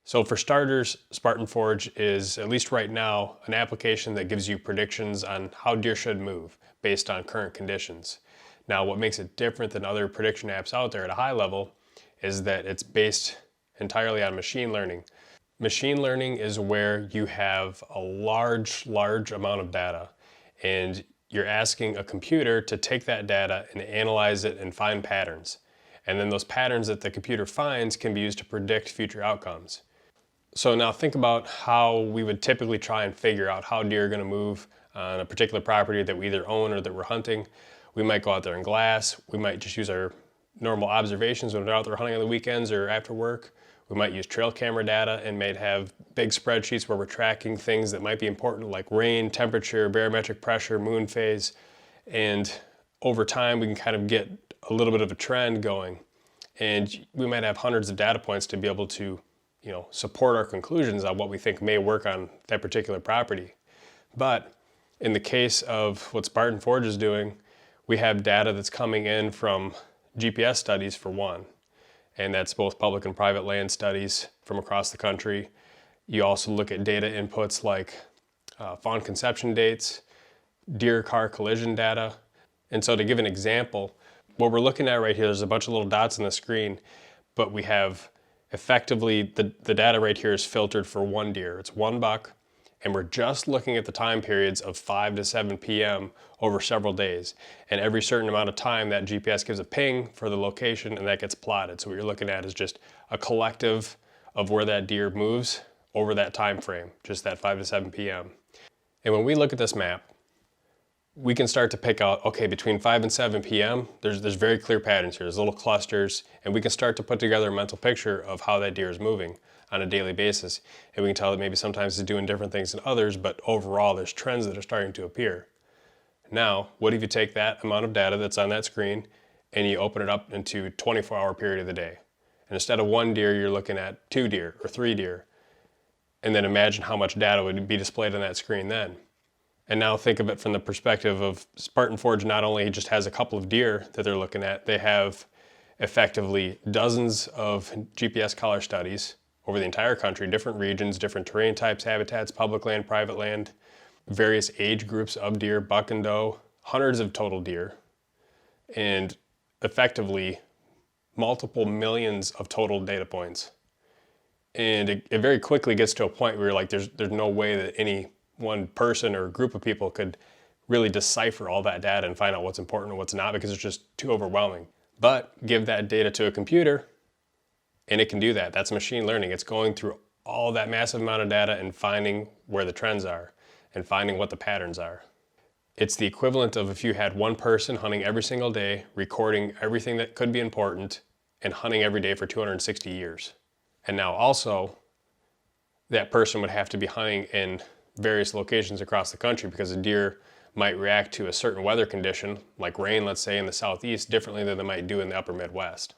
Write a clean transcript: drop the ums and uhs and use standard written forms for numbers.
So for starters, Spartan Forge is, at least right now, an application that gives you predictions on how deer should move based on current conditions. Now, what makes it different than other prediction apps out there at a high level is that it's based entirely on machine learning. Machine learning is where you have a large amount of data, and you're asking a computer to take that data and analyze it and find patterns. And then those patterns that the computer finds can be used to predict future outcomes. So now think about how we would typically try and figure out how deer are going to move on a particular property that we either own or that we're hunting. We might go out there and glass. We might just use our normal observations when we're out there hunting on the weekends or after work. We might use trail camera data and may have big spreadsheets where we're tracking things that might be important like rain, temperature, barometric pressure, moon phase. And over time we can kind of get a little bit of a trend going. And we might have hundreds of data points to be able to support our conclusions on what we think may work on that particular property. But in the case of what Spartan Forge is doing, we have data that's coming in from GPS studies for one, and that's both public and private land studies from across the country. You also look at data inputs like fawn conception dates, deer car collision data. And so to give an example, what we're looking at right here, there's a bunch of little dots on the screen, but we have effectively, the data right here is filtered for one deer. It's one buck, and we're just looking at the time periods of 5 to 7 p.m. over several days. And every certain amount of time, that GPS gives a ping for the location, and that gets plotted. So what you're looking at is just a collective of where that deer moves over that time frame, just that 5 to 7 p.m. And when we look at this map, we can start to pick out, okay, between 5 and 7 p.m., there's very clear patterns here. There's little clusters, and we can start to put together a mental picture of how that deer is moving on a daily basis. And we can tell that maybe sometimes it's doing different things than others, but overall there's trends that are starting to appear. Now, what if you take that amount of data that's on that screen and you open it up into a 24-hour period of the day? And instead of one deer, you're looking at 2 deer or 3 deer. And then imagine how much data would be displayed on that screen then. And now think of it from the perspective of Spartan Forge not only just has a couple of deer that they're looking at, they have effectively dozens of GPS collar studies over the entire country, different regions, different terrain types, habitats, public land, private land, various age groups of deer, buck and doe, hundreds of total deer, and effectively multiple millions of total data points. And it very quickly gets to a point where you're like, there's no way that any one person or group of people could really decipher all that data and find out what's important and what's not, because it's just too overwhelming. But give that data to a computer and it can do that. That's machine learning. It's going through all that massive amount of data and finding where the trends are and finding what the patterns are. It's the equivalent of if you had one person hunting every single day, recording everything that could be important, and hunting every day for 260 years. And now also, that person would have to be hunting in various locations across the country because a deer might react to a certain weather condition, like rain, let's say, in the southeast, differently than they might do in the upper Midwest.